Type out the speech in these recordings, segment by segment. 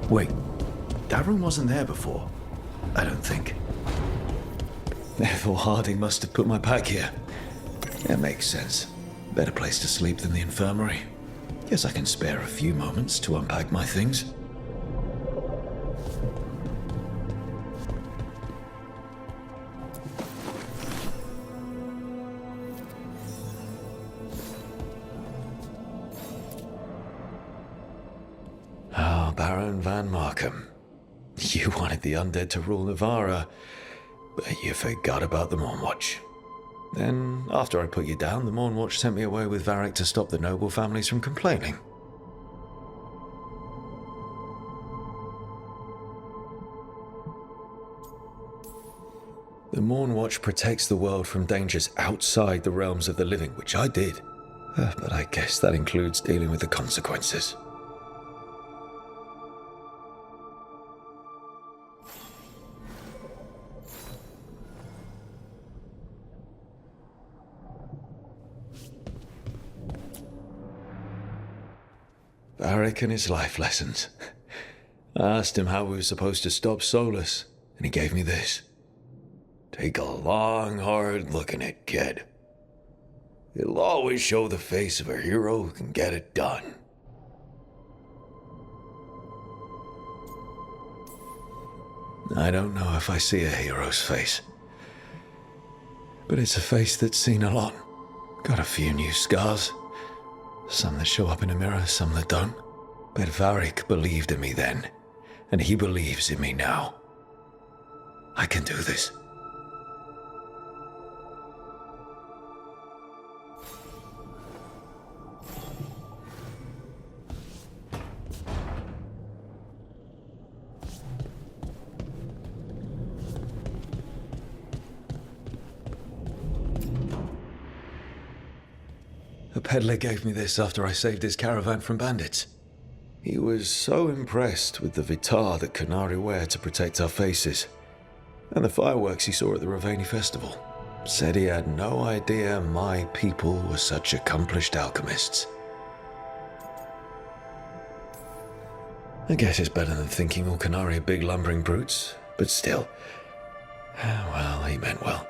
Wait, that room wasn't there before. I don't think. Therefore, Harding must have put my pack here. That makes sense. Better place to sleep than the infirmary. Guess I can spare a few moments to unpack my things. Oh, Baron Van Markham. You wanted the undead to rule Navarra, but you forgot about the Mournwatch. Then, after I put you down, the Mournwatch sent me away with Varric to stop the noble families from complaining. The Mournwatch protects the world from dangers outside the realms of the living, which I did. But I guess that includes dealing with the consequences. Varric and his life lessons. I asked him how we were supposed to stop Solus, and he gave me this. Take a long, hard look at it, kid. It'll always show the face of a hero who can get it done. I don't know if I see a hero's face, but it's a face that's seen a lot. Got a few new scars. Some that show up in a mirror, some that don't. But Varric believed in me then, and he believes in me now. I can do this. A peddler gave me this after I saved his caravan from bandits. He was so impressed with the vitar that Qunari wear to protect our faces, and the fireworks he saw at the Ravani festival. Said he had no idea my people were such accomplished alchemists. I guess it's better than thinking all Qunari are big lumbering brutes, but still. Well, he meant well.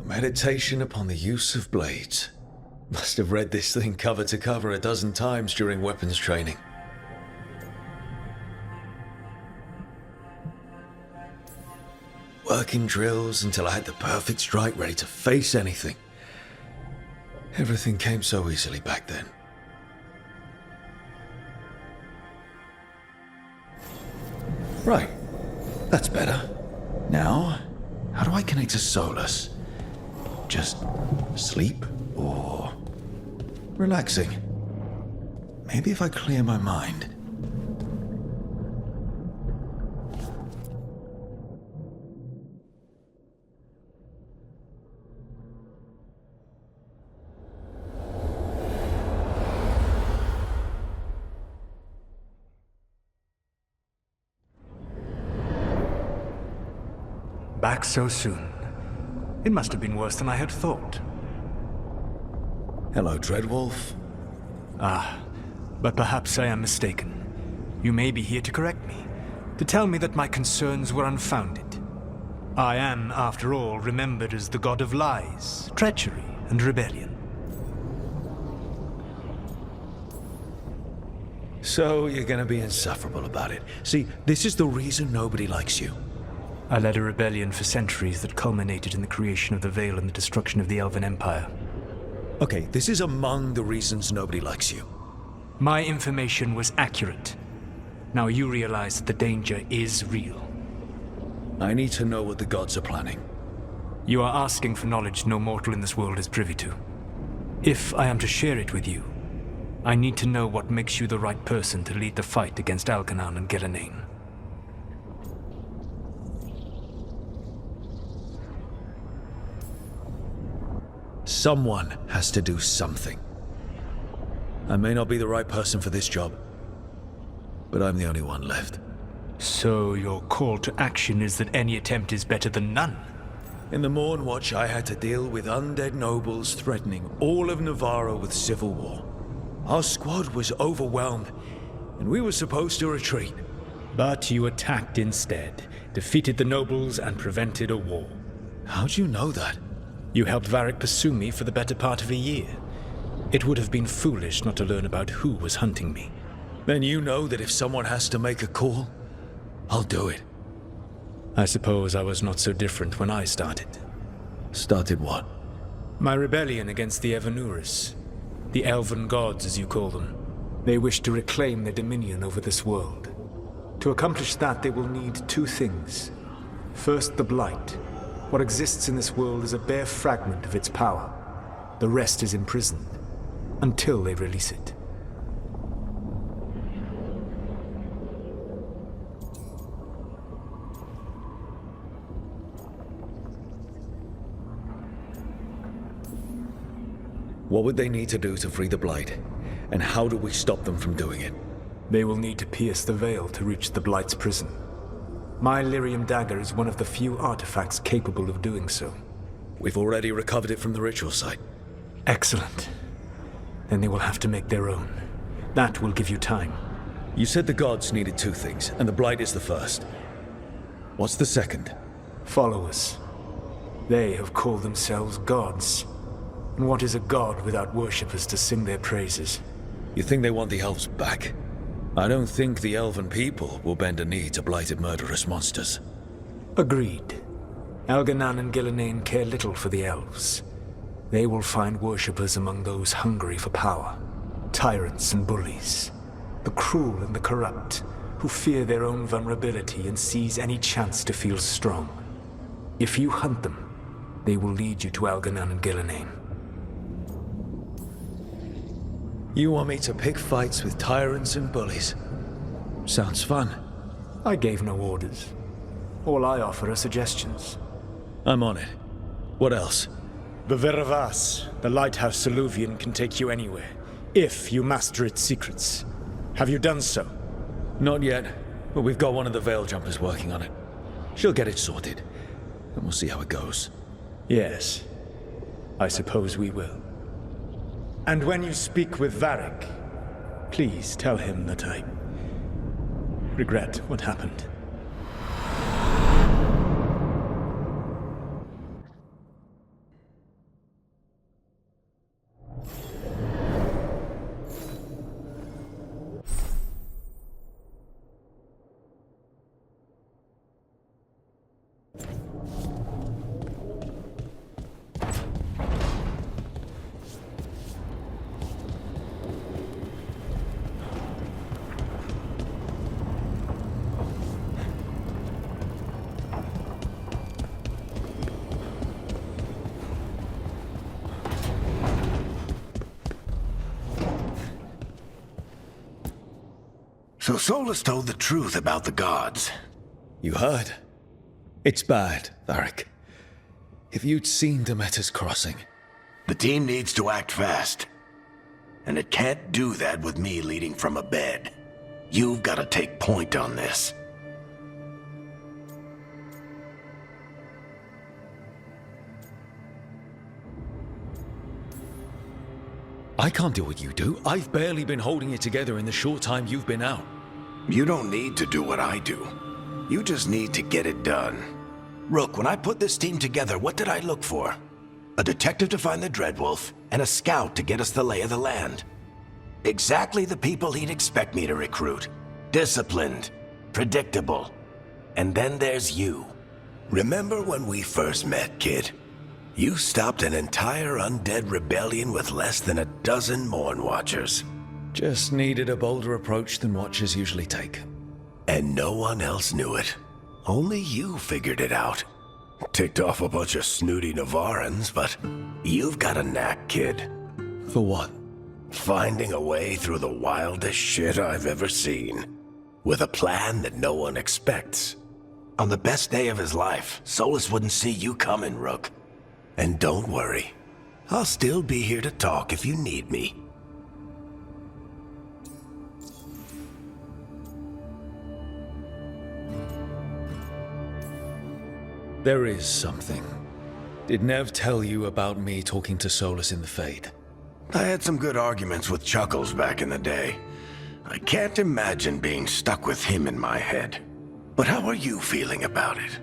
Meditation upon the use of blades. Must have read this thing cover to cover a dozen times during weapons training. Working drills until I had the perfect strike ready to face anything. Everything came so easily back then. Right, that's better. Now, how do I connect to Solus? Just sleep or relaxing? Maybe if I clear my mind. Back so soon. It must have been worse than I had thought. Hello, Dreadwolf. But perhaps I am mistaken. You may be here to correct me, to tell me that my concerns were unfounded. I am, after all, remembered as the god of lies, treachery, and rebellion. So you're gonna be insufferable about it. See, this is the reason nobody likes you. I led a rebellion for centuries that culminated in the creation of the Veil and the destruction of the Elven Empire. Okay, this is among the reasons nobody likes you. My information was accurate. Now you realize that the danger is real. I need to know what the gods are planning. You are asking for knowledge no mortal in this world is privy to. If I am to share it with you, I need to know what makes you the right person to lead the fight against Alkanan and Ghelanane. Someone has to do something. I may not be the right person for this job, but I'm the only one left. So your call to action is that any attempt is better than none? In the Morn Watch, I had to deal with undead nobles threatening all of Navarro with civil war. Our squad was overwhelmed, and we were supposed to retreat. But you attacked instead, defeated the nobles, and prevented a war. How'd you know that? You helped Varric pursue me for the better part of a year. It would have been foolish not to learn about who was hunting me. Then you know that if someone has to make a call, I'll do it. I suppose I was not so different when I started. Started what? My rebellion against the Evanuris. The elven gods, as you call them. They wish to reclaim their dominion over this world. To accomplish that, they will need two things. First, the Blight. What exists in this world is a bare fragment of its power. The rest is imprisoned, until they release it. What would they need to do to free the Blight? And how do we stop them from doing it? They will need to pierce the veil to reach the Blight's prison. My Lyrium dagger is one of the few artifacts capable of doing so. We've already recovered it from the ritual site. Excellent. Then they will have to make their own. That will give you time. You said the gods needed two things, and the Blight is the first. What's the second? Followers. They have called themselves gods. And what is a god without worshippers to sing their praises? You think they want the elves back? I don't think the elven people will bend a knee to blighted murderous monsters. Agreed. Elganan and Gillenane care little for the elves. They will find worshippers among those hungry for power. Tyrants and bullies. The cruel and the corrupt, who fear their own vulnerability and seize any chance to feel strong. If you hunt them, they will lead you to Elganan and Gillenane. You want me to pick fights with tyrants and bullies? Sounds fun. I gave no orders. All I offer are suggestions. I'm on it. What else? The Veravas, the lighthouse Soluvian, can take you anywhere, if you master its secrets. Have you done so? Not yet, but we've got one of the Veil Jumpers working on it. She'll get it sorted, and we'll see how it goes. Yes, I suppose we will. And when you speak with Varric, please tell him that I regret what happened. So Solus told the truth about the gods. You heard? It's bad, Varric. If you'd seen Demeter's crossing... The team needs to act fast. And it can't do that with me leading from a bed. You've got to take point on this. I can't do what you do. I've barely been holding it together in the short time you've been out. You don't need to do what I do. You just need to get it done. Rook, when I put this team together, what did I look for? A detective to find the Dreadwolf, and a scout to get us the lay of the land. Exactly the people he'd expect me to recruit. Disciplined, predictable. And then there's you. Remember when we first met, kid? You stopped an entire undead rebellion with less than a dozen Morn Watchers. Just needed a bolder approach than Watchers usually take. And no one else knew it. Only you figured it out. Ticked off a bunch of snooty Navarrans, but you've got a knack, kid. For what? Finding a way through the wildest shit I've ever seen. With a plan that no one expects. On the best day of his life, Solus wouldn't see you coming, Rook. And don't worry. I'll still be here to talk if you need me. There is something. Did Nev tell you about me talking to Solus in the Fade? I had some good arguments with Chuckles back in the day. I can't imagine being stuck with him in my head. But how are you feeling about it?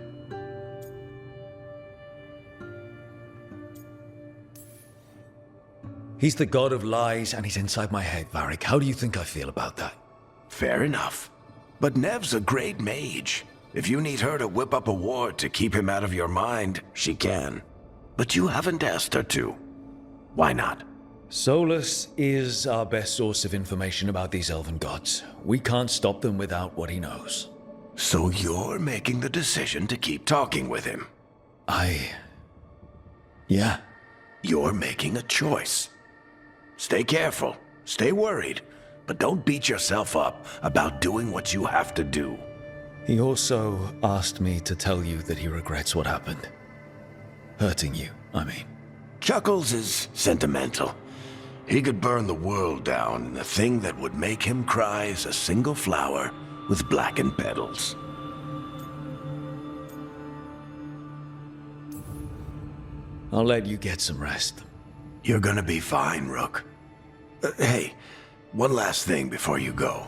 He's the god of lies, and he's inside my head, Varric. How do you think I feel about that? Fair enough. But Nev's a great mage. If you need her to whip up a ward to keep him out of your mind, she can. But you haven't asked her to. Why not? Solus is our best source of information about these elven gods. We can't stop them without what he knows. So you're making the decision to keep talking with him? Yeah. You're making a choice. Stay careful, stay worried, but don't beat yourself up about doing what you have to do. He also asked me to tell you that he regrets what happened. Hurting you, I mean. Chuckles is sentimental. He could burn the world down, and the thing that would make him cry is a single flower with blackened petals. I'll let you get some rest. You're gonna be fine, Rook. Hey, one last thing before you go.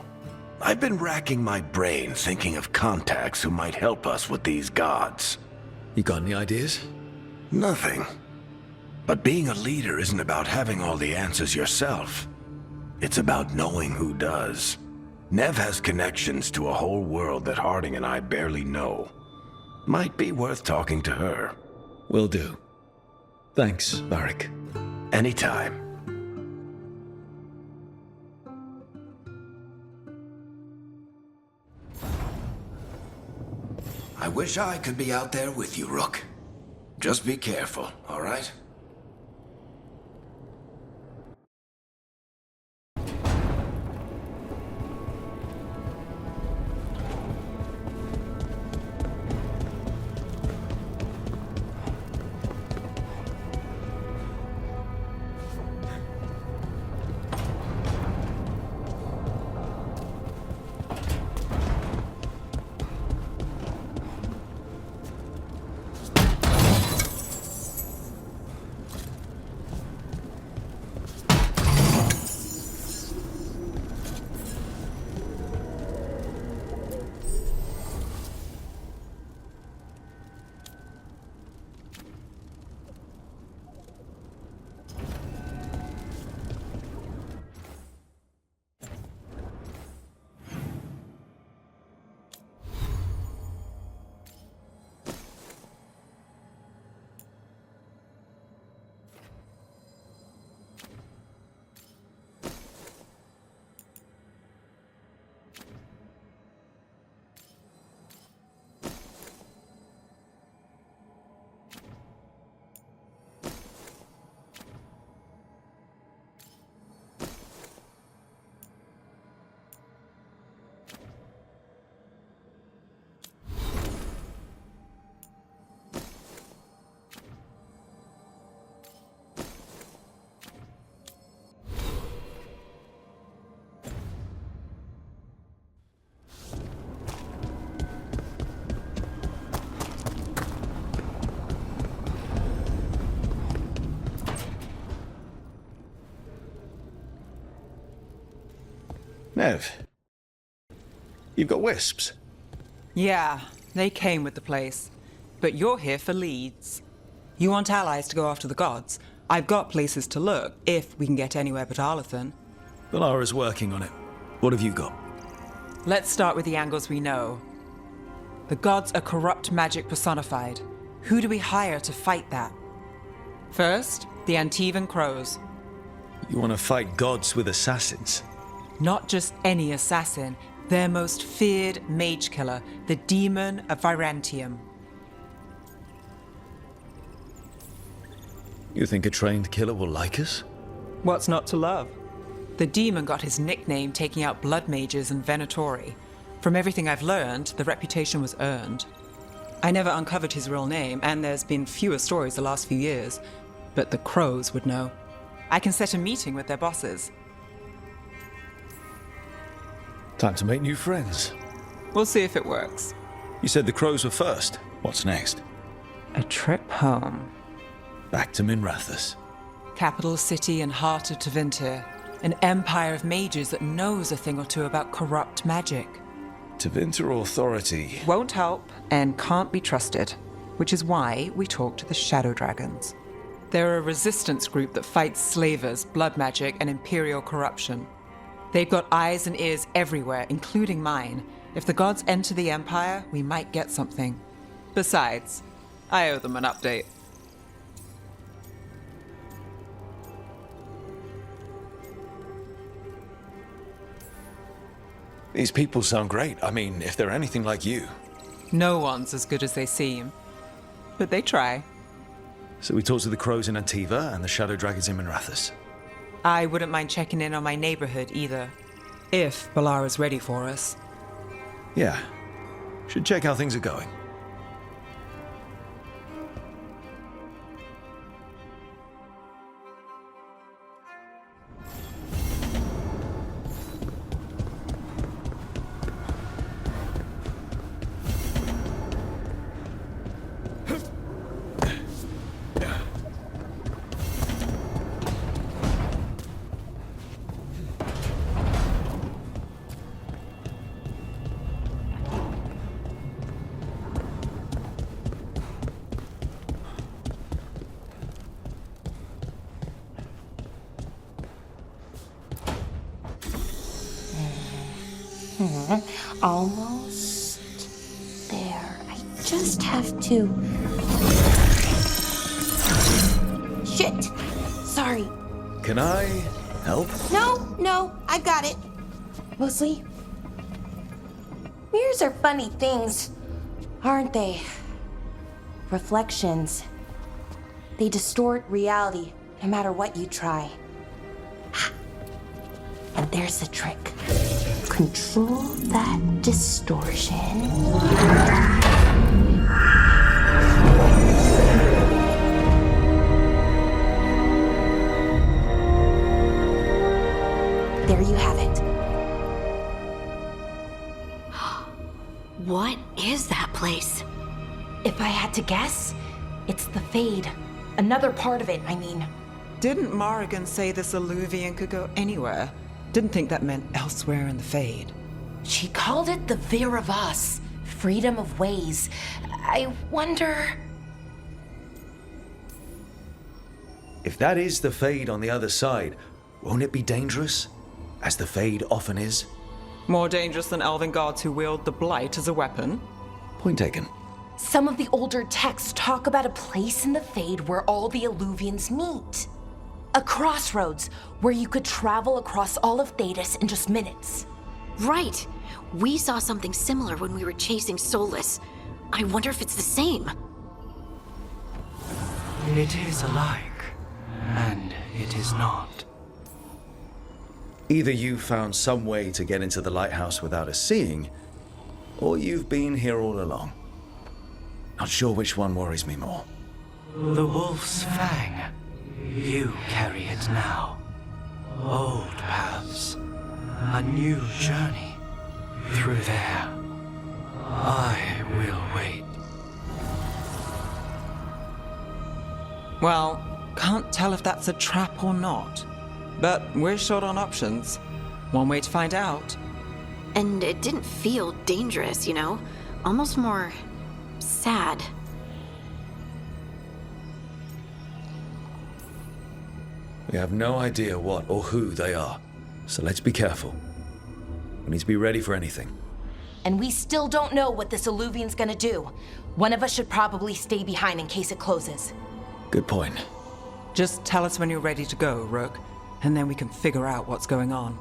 I've been racking my brain thinking of contacts who might help us with these gods. You got any ideas? Nothing. But being a leader isn't about having all the answers yourself. It's about knowing who does. Nev has connections to a whole world that Harding and I barely know. Might be worth talking to her. Will do. Thanks, Varric. Anytime. I wish I could be out there with you, Rook. Just be careful, all right? Nev, you've got wisps. Yeah, they came with the place. But you're here for leads. You want allies to go after the gods? I've got places to look, if we can get anywhere but Arlathan. Valara's working on it. What have you got? Let's start with the angles we know. The gods are corrupt magic personified. Who do we hire to fight that? First, the Antivan Crows. You want to fight gods with assassins? Not just any assassin, their most feared mage killer, the Demon of Virantium. You think a trained killer will like us? What's not to love? The demon got his nickname taking out blood mages and Venatori. From everything I've learned, the reputation was earned. I never uncovered his real name, and there's been fewer stories the last few years. but the crows would know. I can set a meeting with their bosses. Time to make new friends. We'll see if it works. You said the crows were first. What's next? A trip home. Back to Minrathous. Capital city and heart of Tevinter. An empire of mages that knows a thing or two about corrupt magic. Tevinter authority. Won't help and can't be trusted, which is why we talk to the Shadow Dragons. They're a resistance group that fights slavers, blood magic, and imperial corruption. They've got eyes and ears everywhere, including mine. If the gods enter the Empire, we might get something. Besides, I owe them an update. These people sound great. I mean, if they're anything like you. No one's as good as they seem. But they try. So we talked to the crows in Antiva and the Shadow Dragons in Minrathous. I wouldn't mind checking in on my neighborhood either. If Balara's ready for us. Yeah. Should check how things are going. Almost there. I just have to... Shit! Sorry. Can I help? No, I got it. Mostly, mirrors are funny things, aren't they? Reflections. They distort reality, no matter what you try. And there's the trick. Control that distortion. There you have it. What is that place? If I had to guess, it's the Fade. Another part of it, I mean. Didn't Morrigan say this Alluvian could go anywhere? Didn't think that meant elsewhere in the Fade. She called it the Vir of Us, freedom of ways. I wonder... If that is the Fade on the other side, won't it be dangerous? As the Fade often is? More dangerous than elven gods who wield the Blight as a weapon? Point taken. Some of the older texts talk about a place in the Fade where all the Alluvians meet. A crossroads where you could travel across all of Thedas in just minutes. Right. We saw something similar when we were chasing Solus. I wonder if it's the same. It is alike, and it is not. Either you found some way to get into the lighthouse without us seeing, or you've been here all along. Not sure which one worries me more. The Wolf's Fang. You carry it now. Old paths. A new journey. Through there. I will wait. Well, can't tell if that's a trap or not. But we're short on options. One way to find out. And it didn't feel dangerous, you know? Almost more... sad. We have no idea what or who they are, so let's be careful. We need to be ready for anything. And we still don't know what this Alluvian's gonna do. One of us should probably stay behind in case it closes. Good point. Just tell us when you're ready to go, Rook, and then we can figure out what's going on.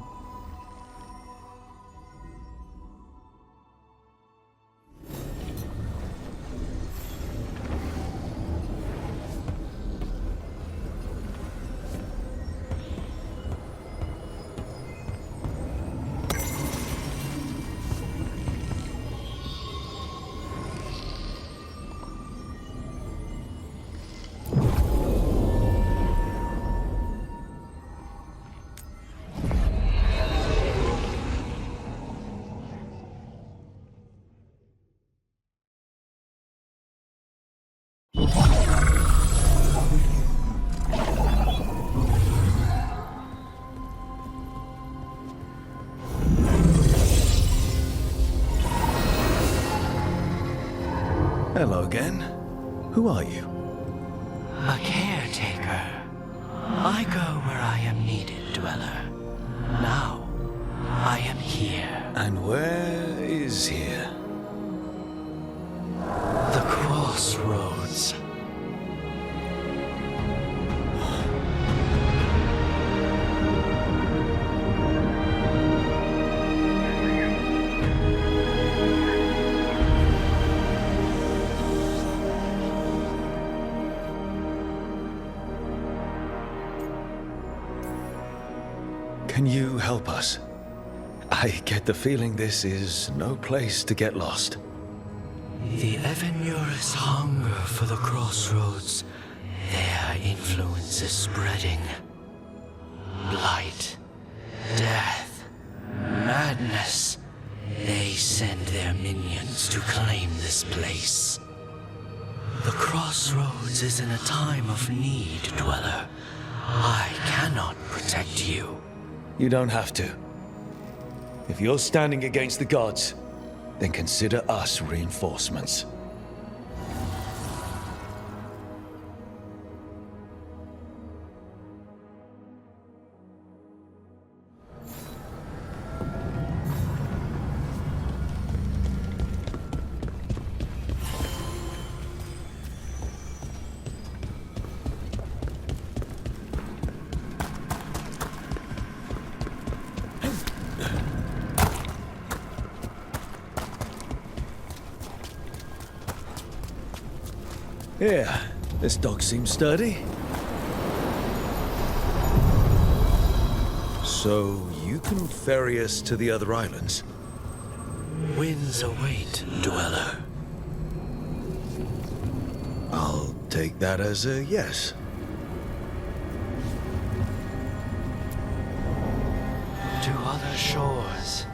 Hello again. Who are you? A caretaker. I go where I am needed, Dweller. Now, I am here. And where is here? The crossroads. Can you help us? I get the feeling this is no place to get lost. The Evenurus hunger for the crossroads. Their influence is spreading. Blight, death, madness. They send their minions to claim this place. The crossroads is in a time of need, Dweller. I cannot protect you. You don't have to. If you're standing against the gods, then consider us reinforcements. Yeah, this dog seems sturdy. So, you can ferry us to the other islands? Winds await, Dweller. I'll take that as a yes. To other shores.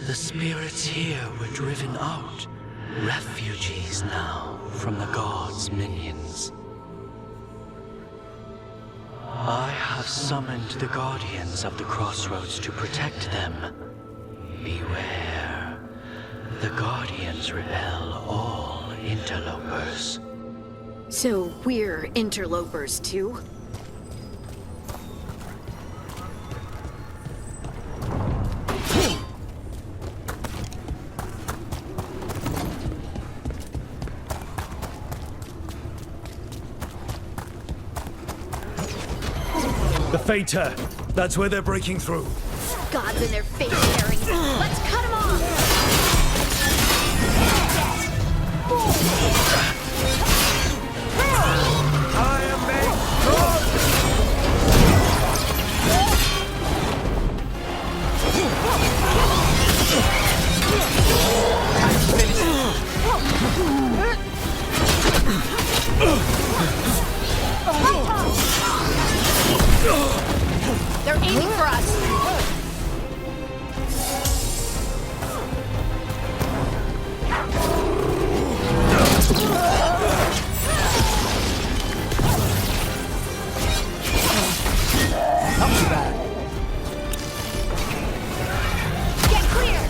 The spirits here were driven out, refugees now from the gods' minions. I have summoned the guardians of the crossroads to protect them. Beware. The guardians repel all interlopers. So we're interlopers too? The Fater! That's where they're breaking through. Gods in their face carrying. Let's cut them off! I am made strong! They're aiming for us! Not too bad. Get clear!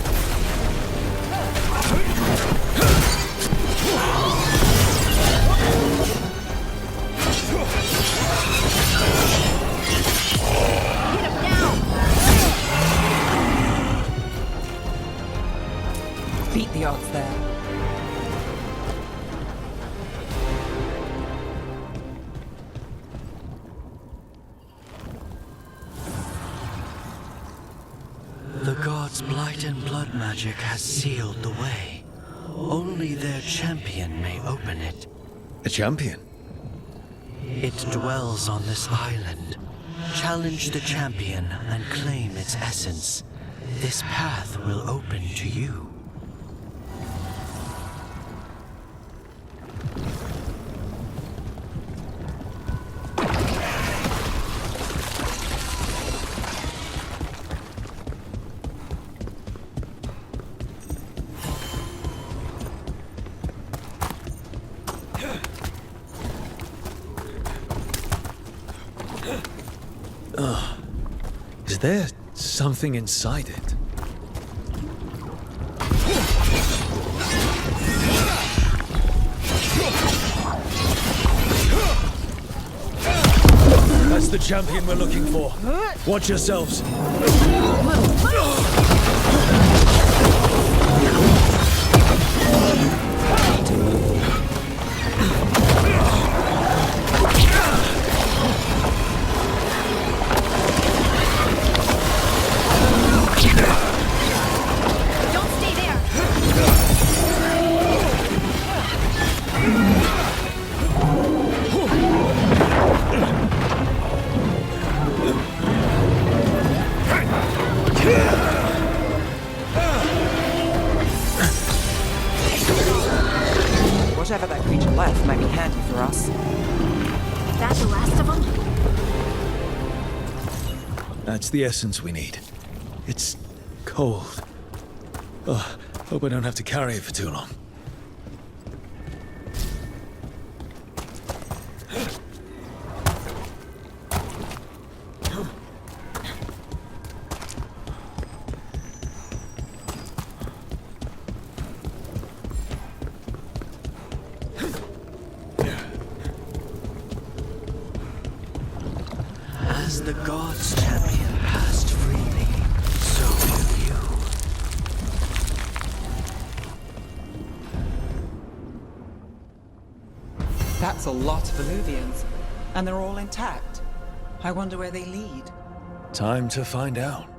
Get him now! Beat the odds there. The gods' blight and blood magic has sealed the way. Only their champion may open it. A champion? It dwells on this island. Challenge the champion and claim its essence. This path will open to you. there something inside it? That's the champion we're looking for. Watch yourselves. Don't stay there! Whatever that creature left might be handy for us. That the last of them? That's the essence we need. It's cold. Oh, hope I don't have to carry it for too long. As the gods' champion passed freely, so will you. That's a lot of Illuvians, and they're all intact. I wonder where they lead. Time to find out.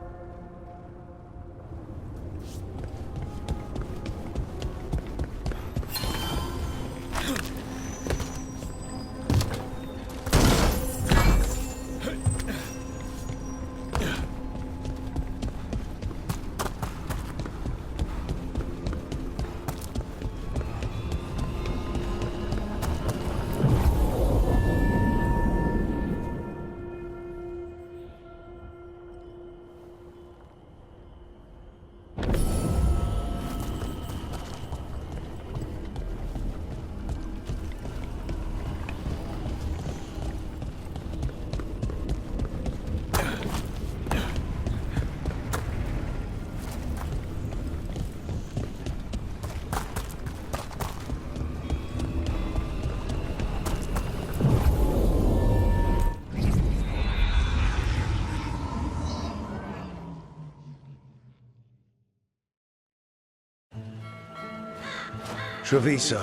Treviso,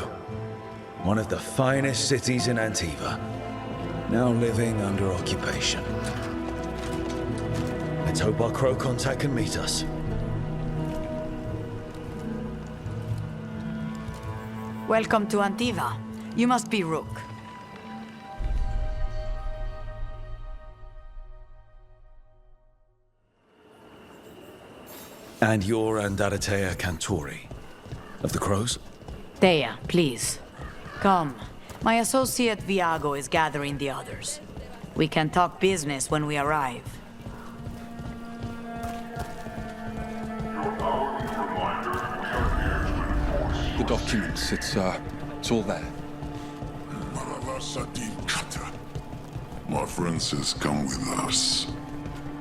one of the finest cities in Antiva, now living under occupation. Let's hope our crow contact can meet us. Welcome to Antiva. You must be Rook. And you're Andaratea Cantori, of the Crows? Thea, please. Come. My associate Viago is gathering the others. We can talk business when we arrive. The documents, it's all there. My friend says come with us.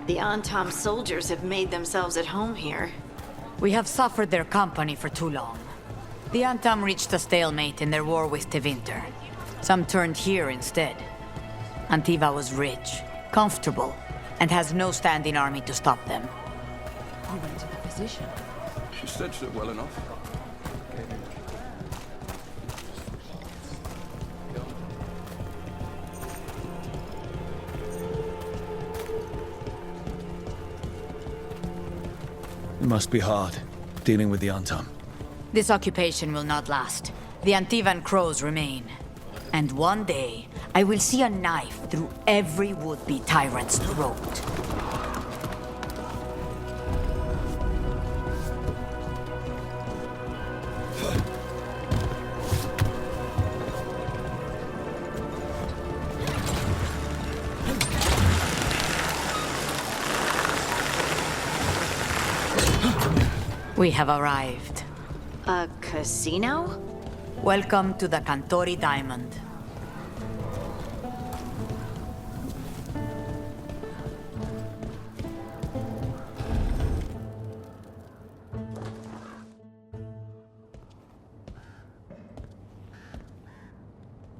The Antam soldiers have made themselves at home here. We have suffered their company for too long. The Antam reached a stalemate in their war with Tevinter. Some turned here instead. Antiva was rich, comfortable, and has no standing army to stop them. You went to the physician. She stitched it well enough. It must be hard, dealing with the Antam. This occupation will not last. The Antivan crows remain. And one day, I will see a knife through every would-be tyrant's throat. We have arrived. A casino? Welcome to the Cantori Diamond.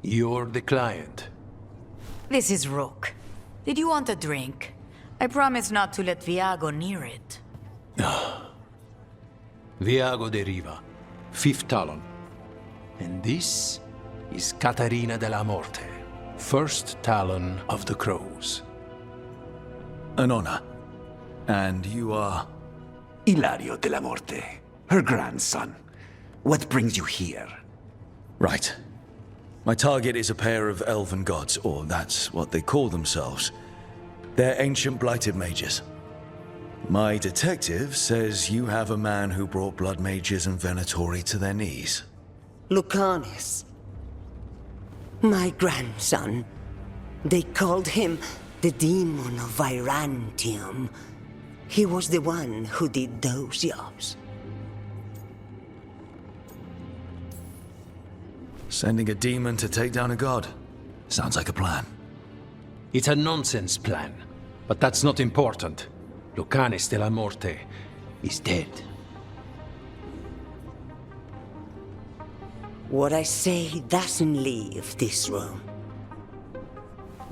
You're the client. This is Rook. Did you want a drink? I promise not to let Viago near it. Viago de Riva, 5th Talon. And this is Caterina de la Morte, 1st Talon of the Crows. An honor. And you are? Ilario de la Morte, her grandson. What brings you here? Right. My target is a pair of elven gods, or that's what they call themselves. They're ancient blighted mages. My detective says you have a man who brought blood mages and Venatori to their knees. Lucanis. My grandson. They called him the Demon of Virantium. He was the one who did those jobs. Sending a demon to take down a god. Sounds like a plan. It's a nonsense plan, but that's not important. Lucanis de la Morte is dead. What I say doesn't leave this room.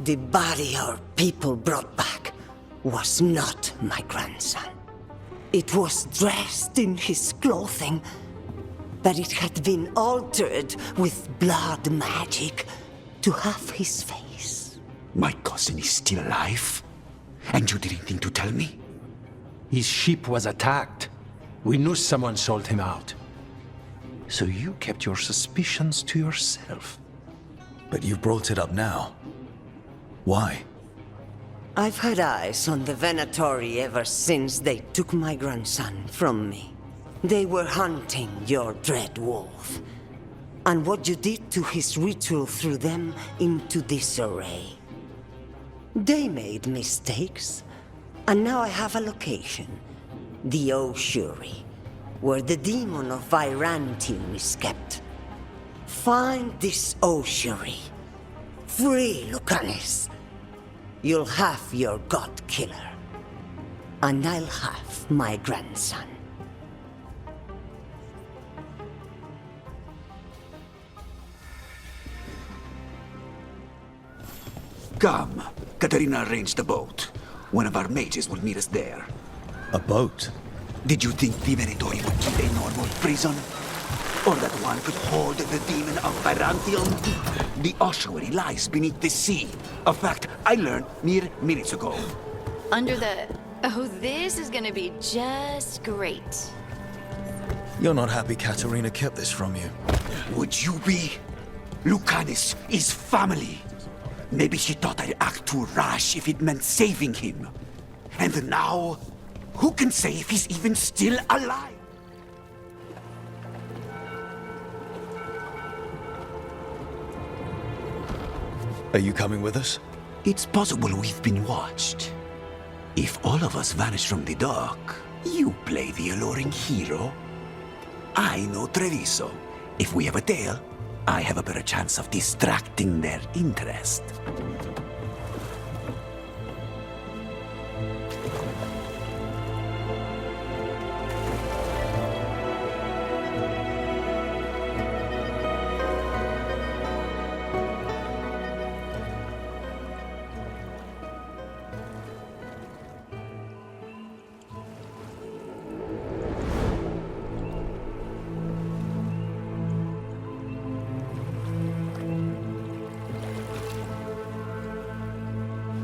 The body our people brought back was not my grandson. It was dressed in his clothing, but it had been altered with blood magic to have his face. My cousin is still alive? And you didn't think to tell me? His ship was attacked. We knew someone sold him out. So you kept your suspicions to yourself. But you've brought it up now. Why? I've had eyes on the Venatori ever since they took my grandson from me. They were hunting your dread wolf. And what you did to his ritual threw them into disarray. They made mistakes, and now I have a location. The Ossuary, where the demon of Virantium is kept. Find this Ossuary. Free Lucanis. You'll have your god killer. And I'll have my grandson. Come. Katerina arranged a boat. One of our mages will meet us there. A boat? Did you think the Venatori would keep a normal prison? Or that one could hold the demon of Virantium? The ossuary lies beneath the sea. A fact I learned mere minutes ago. Under the... Oh, this is gonna be just great. You're not happy Katerina kept this from you. Would you be? Lucanis is family. Maybe she thought I'd act too rash if it meant saving him. And now, who can say if he's even still alive? Are you coming with us? It's possible we've been watched. If all of us vanish from the dock, you play the alluring hero. I know Treviso. If we have a tail, I have a better chance of distracting their interest.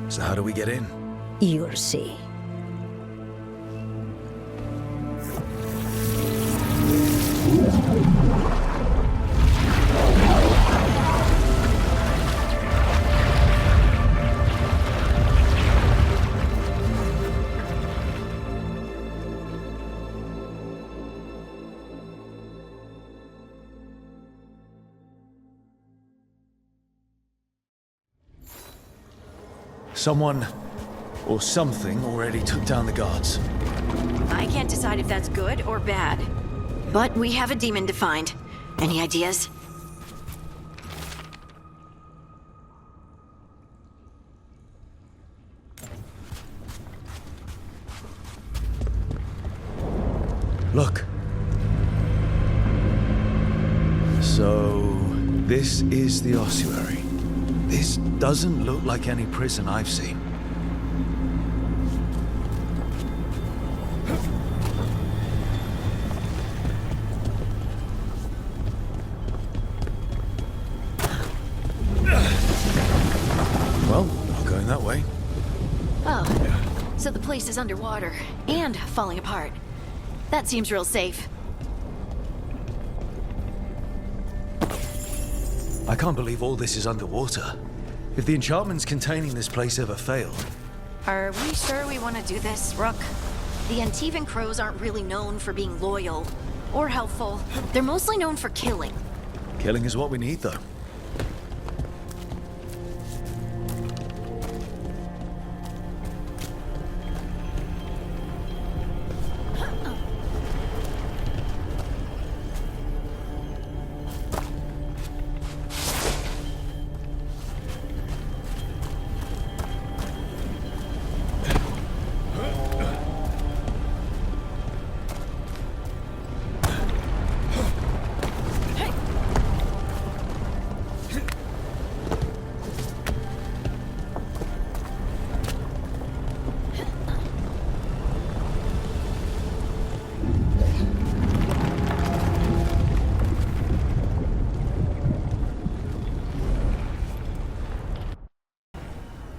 So how do we get in? You'll see. Someone or something already took down the guards. I can't decide if that's good or bad. But we have a demon to find. Any ideas? Look. So, This is the ossuary. This doesn't look like any prison I've seen. Well, not going that way. Oh, so the place is underwater and falling apart. That seems real safe. I can't believe all this is underwater. If the enchantments containing this place ever failed... Are we sure we want to do this, Rook? The Antivan Crows aren't really known for being loyal or helpful. They're mostly known for killing. Killing is what we need, though.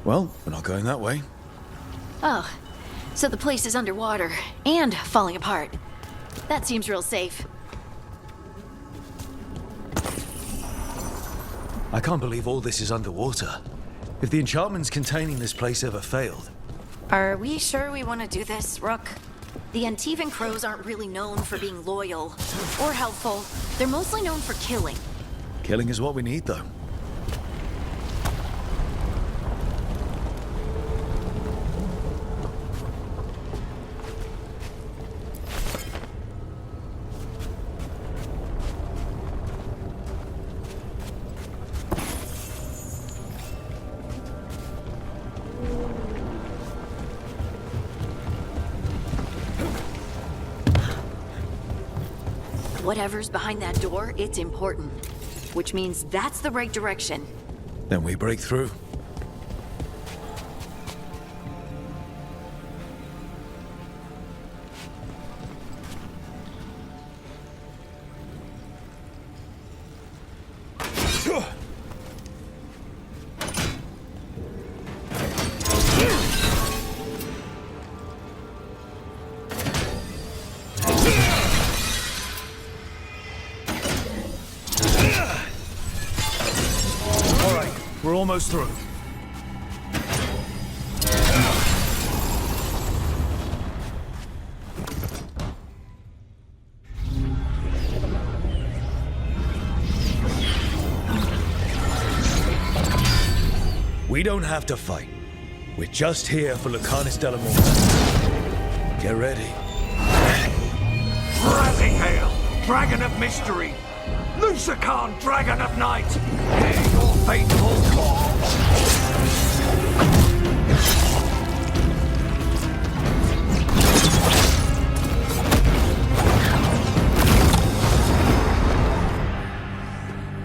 Well, we're not going that way. Oh, so the place is underwater and falling apart. That seems real safe. I can't believe all this is underwater. If the enchantments containing this place ever failed... Are we sure we want to do this, Rook? The Antivan Crows aren't really known for being loyal or helpful. They're mostly known for killing. Killing is what we need, though. Whatever's behind that door, it's important. Which means that's the right direction. Then we break through. We're almost through. We don't have to fight. We're just here for Lucanus de la Morte. Get ready. Rising Hail, Dragon of Mystery! Lucican, Dragon of Night! Hear your fateful call!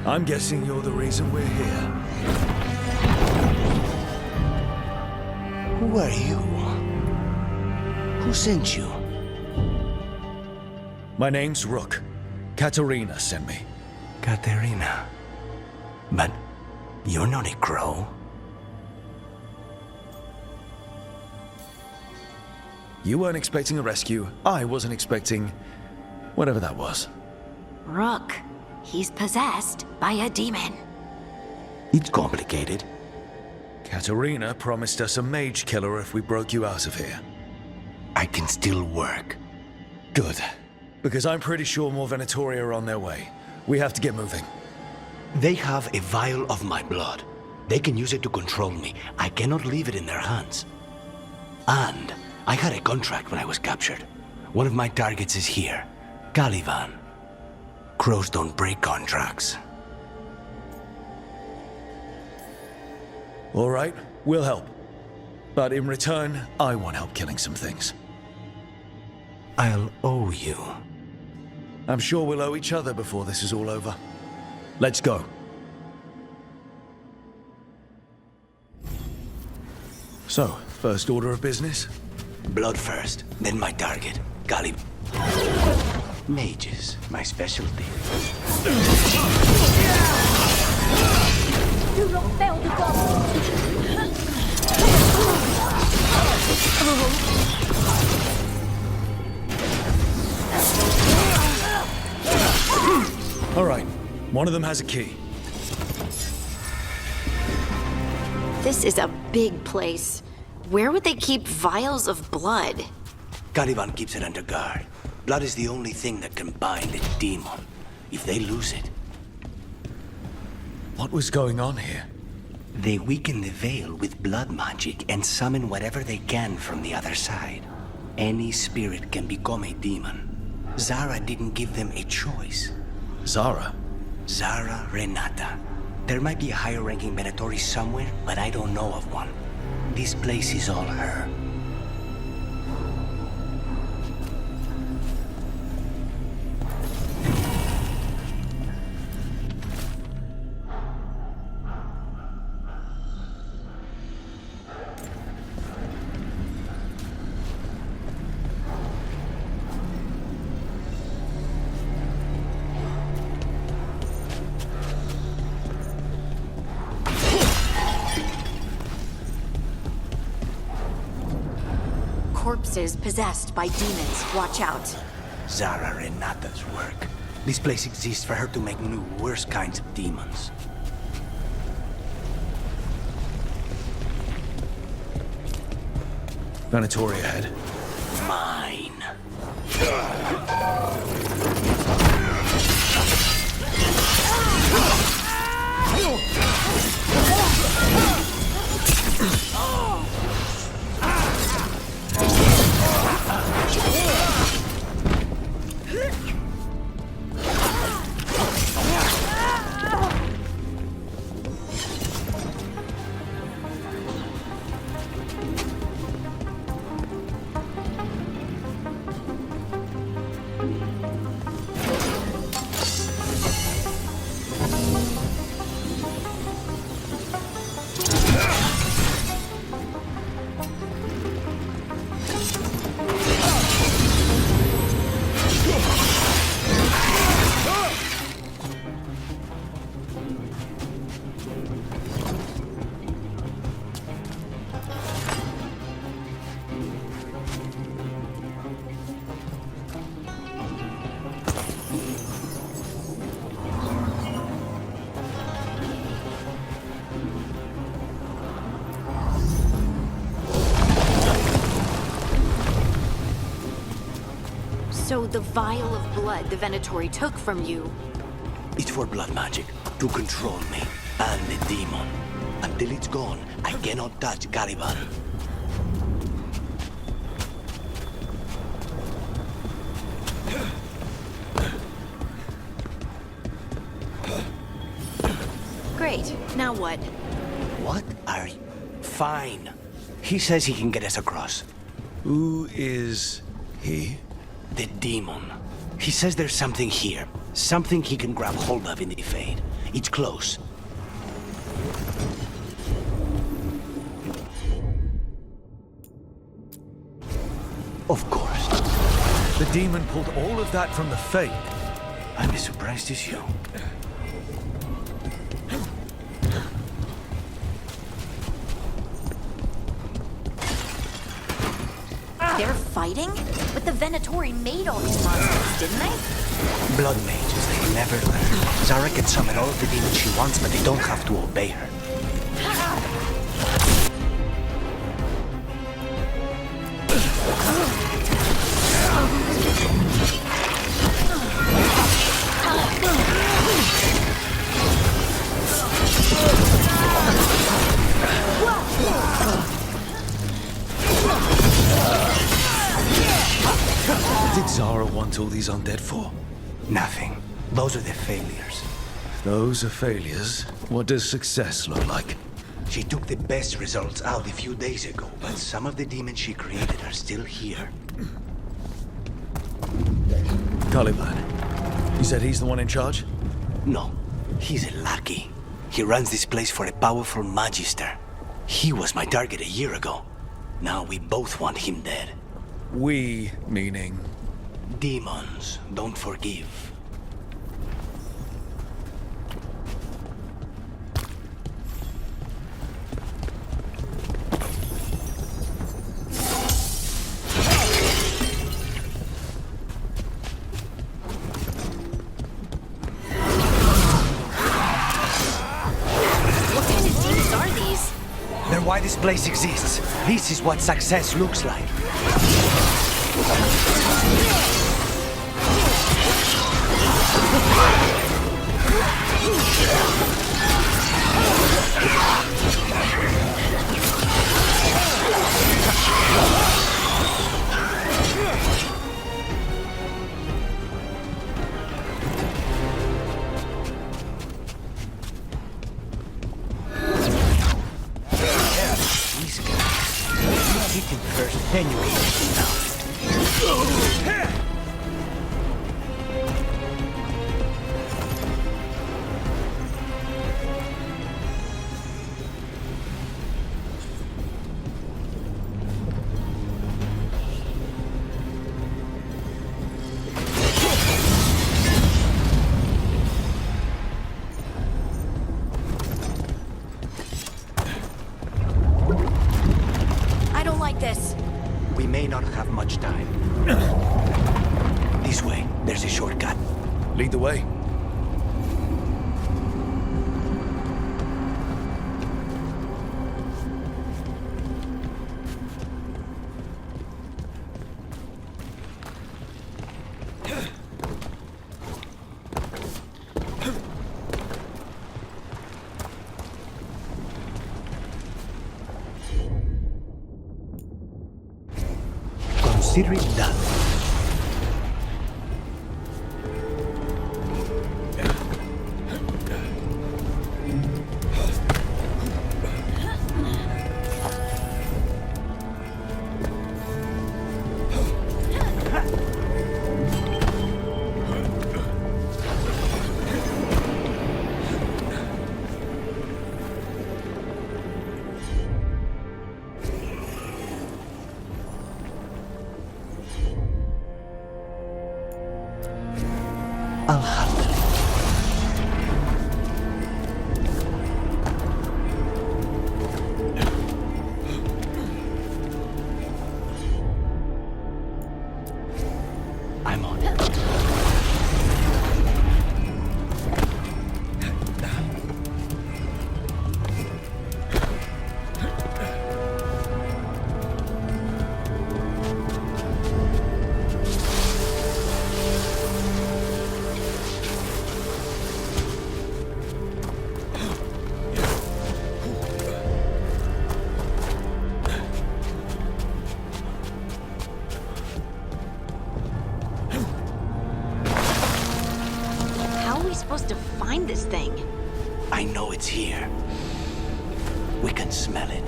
I'm guessing you're the reason we're here. Who are you? Who sent you? My name's Rook. Katerina sent me. Katerina. But you're not a crow. You weren't expecting a rescue. I wasn't expecting... whatever that was. Rook, he's possessed by a demon. It's complicated. Katerina promised us a mage killer if we broke you out of here. I can still work. Good. Because I'm pretty sure more Venatori are on their way. We have to get moving. They have a vial of my blood. They can use it to control me. I cannot leave it in their hands. And I had a contract when I was captured. One of my targets is here, Caliban. Crows don't break contracts. All right, we'll help. But in return, I want help killing some things. I'll owe you. I'm sure we'll owe each other before this is all over. Let's go. So, first order of business? Blood first, then my target. Golly. Mages, my specialty. Do not fail the All right, one of them has a key. This is a big place. Where would they keep vials of blood? Caliban keeps it under guard. Blood is the only thing that can bind a demon. If they lose it... What was going on here? They weaken the veil with blood magic and summon whatever they can from the other side. Any spirit can become a demon. Zara didn't give them a choice. Zara? Zara Renata. There might be a higher-ranking Venatori somewhere, but I don't know of one. This place is all her. Corpses possessed by demons. Watch out. Zara Renata's work. This place exists for her to make new, worse kinds of demons. Venatori ahead. Mine. So the vial of blood the Venatori took from you... It's for blood magic, to control me, and the demon. Until it's gone, I cannot touch Caliban. Great. Now what? What are you? Fine. He says he can get us across. Who is he? The demon. He says there's something here. Something he can grab hold of in the Fade. It's close. Of course. The demon pulled all of that from the Fade. I'm as surprised as you. They're fighting? But the Venatori made all these monsters, didn't they? Blood mages, they never learn. Zara can summon all of the demons she wants, but they don't have to obey her. What did Zara want all these undead for? Nothing. Those are the failures. Those are failures. What does success look like? She took the best results out a few days ago, but some of the demons she created are still here. Caliban. You said he's the one in charge? No. He's a lackey. He runs this place for a powerful magister. He was my target a year ago. Now we both want him dead. We, meaning? Demons don't forgive. What kind of demons are these? They're why this place exists. This is what success looks like. These guys. You hit him first, then you hit him now. I don't like this. We may not have much time. This way, there's a shortcut. Lead the way. Consider it done. I'll handle it. I'm on it. How are we supposed to find this thing? I know it's here. We can smell it.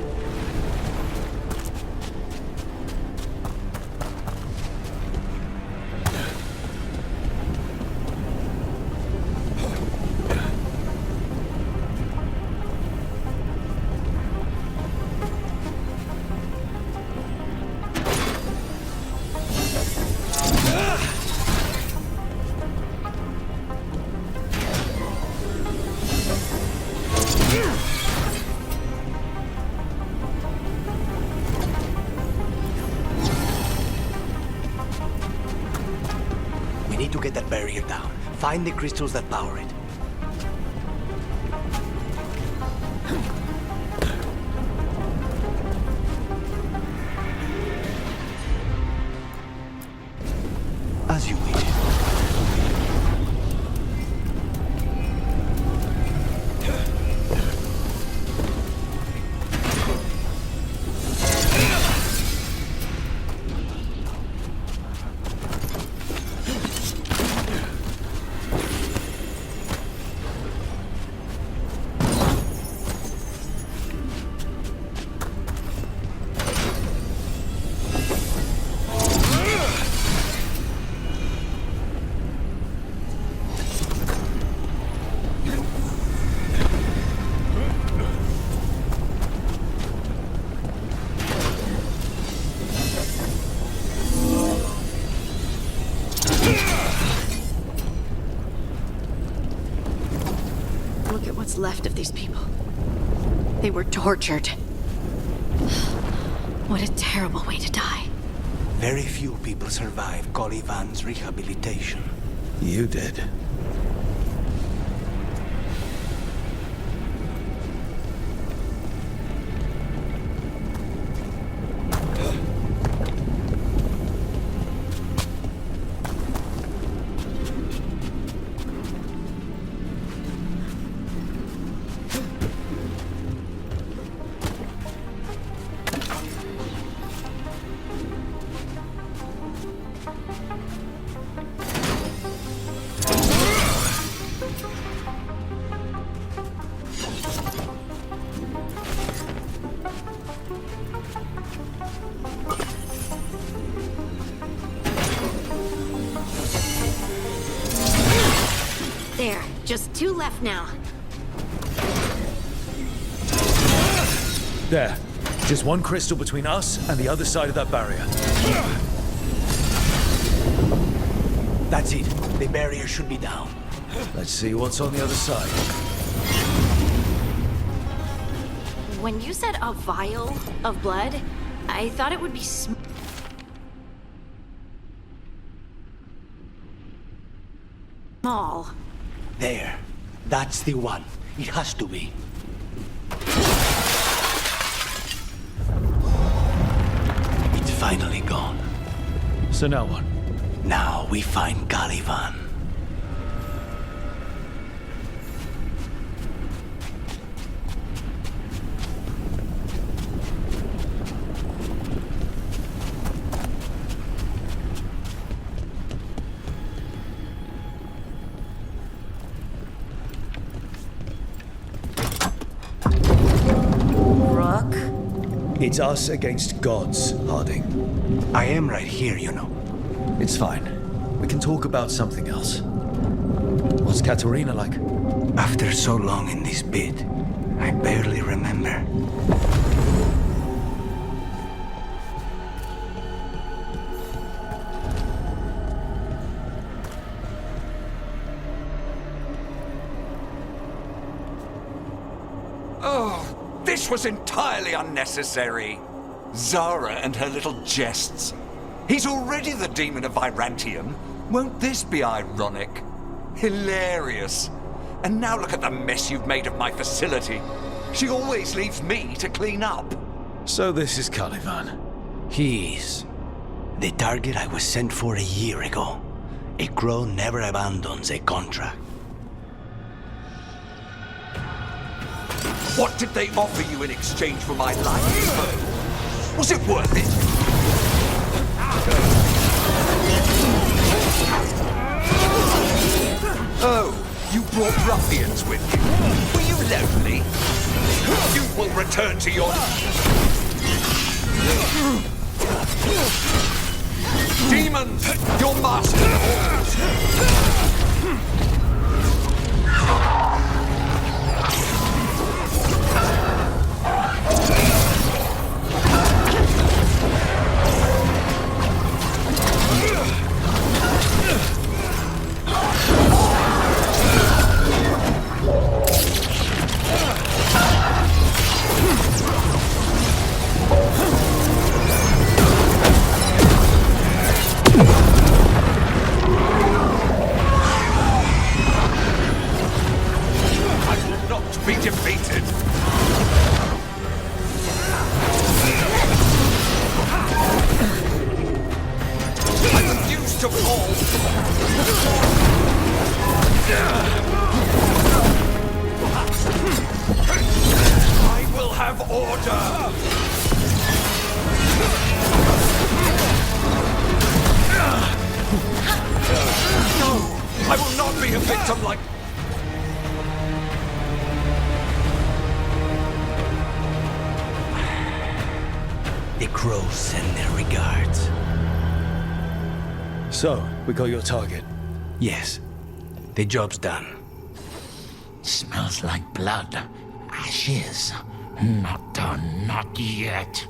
We need to get that barrier down. Find the crystals that power it. As you wish. what's left of these people. They were tortured. What a terrible way to die. Very few people survive Calivan's rehabilitation. You did. There, just 2 left now. There. Just one crystal between us and the other side of that barrier. That's it. The barrier should be down. Let's see what's on the other side. When you said a vial of blood, I thought it would be small. There. That's the one. It has to be. It's finally gone. So now what? Now we find Calivan. It's us against gods, Harding. I am right here, you know. It's fine. We can talk about something else. What's Katerina like? After so long in this pit, I barely remember. Oh, this was entirely unnecessary. Zara and her little jests. He's already the demon of Virantium. Won't this be ironic? Hilarious. And now look at the mess you've made of my facility. She always leaves me to clean up. So this is Calivan. He is. The target I was sent for a year ago. A crow never abandons a contract. What did they offer you in exchange for my life? Was it worth it? Oh, you brought ruffians with you. Were you lonely? You will return to your... Demons, your master orders. Be defeated. I refuse to fall. I will have order. No, I will not be a victim like... The crows send their regards. So, we got your target? Yes. The job's done. Smells like blood. Ashes. Not done, not yet.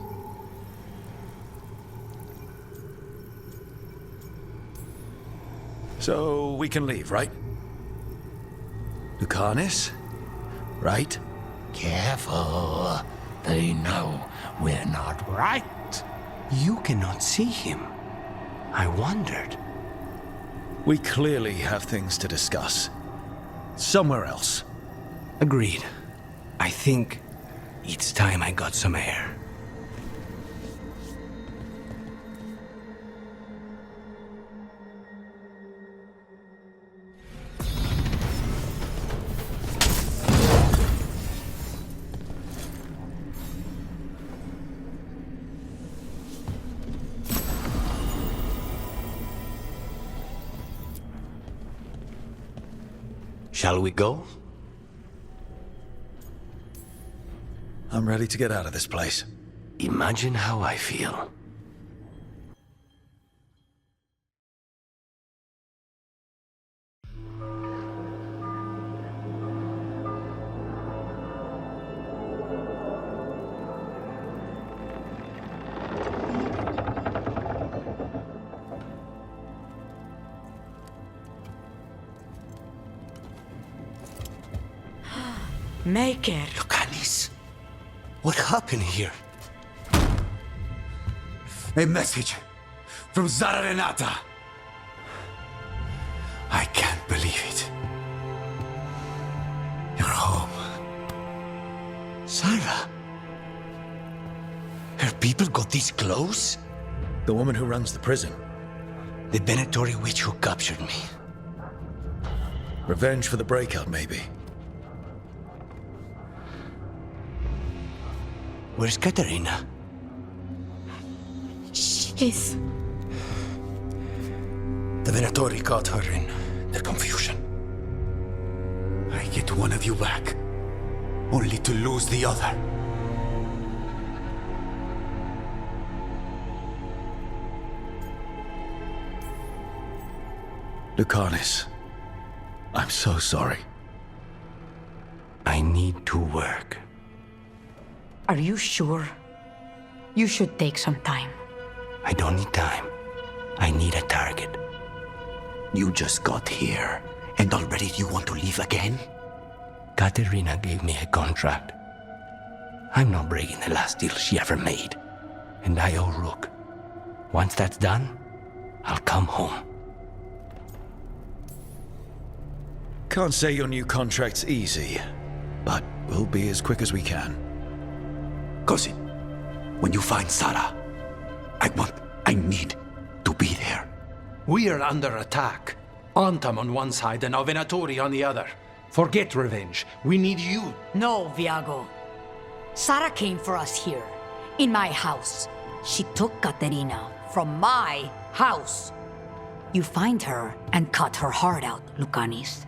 So, we can leave, right? Lucanis? right? Careful. They know we're not right. You cannot see him. I wondered. We clearly have things to discuss. Somewhere else. Agreed. I think it's time I got some air. Shall we go? I'm ready to get out of this place. Imagine how I feel. Maker. Lucanis, what happened here? A message from Zara Renata. I can't believe it. You're home. Sarah? Her people got this close? The woman who runs the prison. The Venatori witch who captured me. Revenge for the breakout, maybe. Where's Katerina? She's... The Venatori caught her in their confusion. I get one of you back, only to lose the other. Lucanis, I'm so sorry. I need to work. Are you sure? You should take some time. I don't need time. I need a target. You just got here, and already you want to leave again? Katerina gave me a contract. I'm not breaking the last deal she ever made. And I owe Rook. Once that's done, I'll come home. Can't say your new contract's easy, but we'll be as quick as we can. Cousin, when you find Sarah, I need to be there. We are under attack. Antam on one side and our Venatori on the other. Forget revenge. We need you. No, Viago. Sarah came for us here, in my house. She took Katerina from my house. You find her and cut her heart out, Lucanis.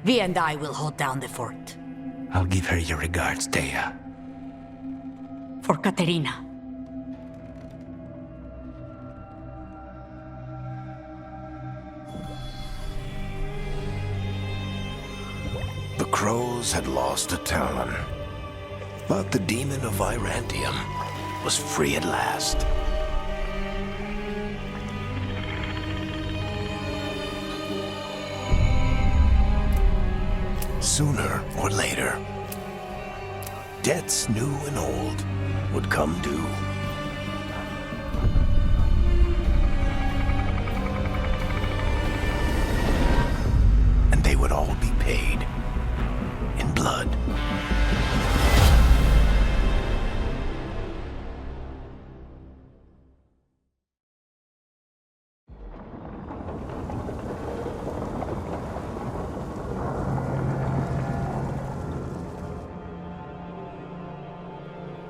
Vi and I will hold down the fort. I'll give her your regards, Thea. For Katerina. The crows had lost a talon, but the demon of Virantium was free at last. Sooner or later, debts new and old would come due. And they would all be paid in blood.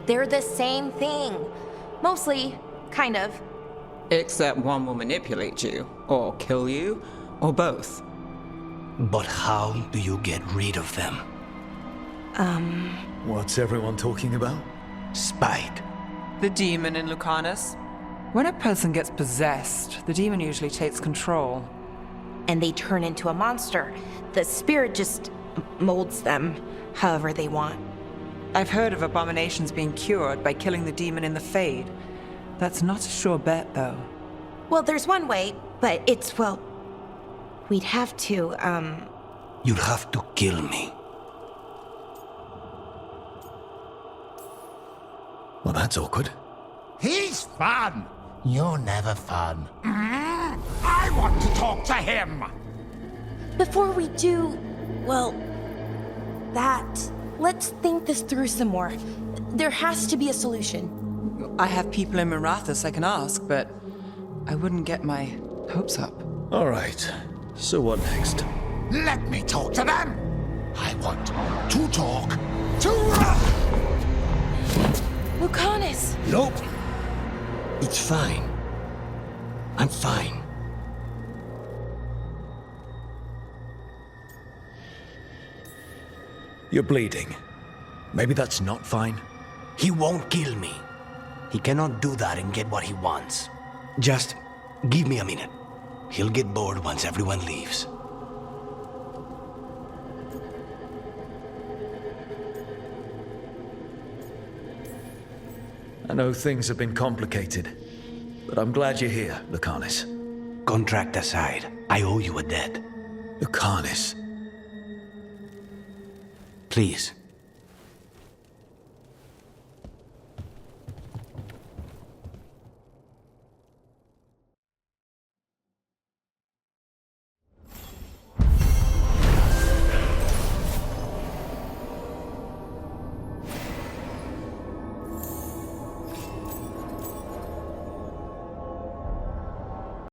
They're the same thing. Mostly, kind of. Except one will manipulate you, or kill you, or both. But how do you get rid of them? What's everyone talking about? Spite. The demon in Lucanus. When a person gets possessed, the demon usually takes control. And they turn into a monster. The spirit just molds them however they want. I've heard of abominations being cured by killing the demon in the Fade. That's not a sure bet, though. Well, there's one way, but it's, well... We'd have to, You'd have to kill me. Well, that's awkward. He's fun! You're never fun. I want to talk to him! Before we do, well, that, let's think this through some more. There has to be a solution. I have people in Marathas I can ask, but I wouldn't get my hopes up. All right. So what next? Let me talk to them! I want to talk to Lucanus! Nope. It's fine. I'm fine. You're bleeding. Maybe that's not fine. He won't kill me. He cannot do that and get what he wants. Just give me a minute. He'll get bored once everyone leaves. I know things have been complicated, but I'm glad you're here, Lucanus. Contract aside, I owe you a debt. Lucanus. Please,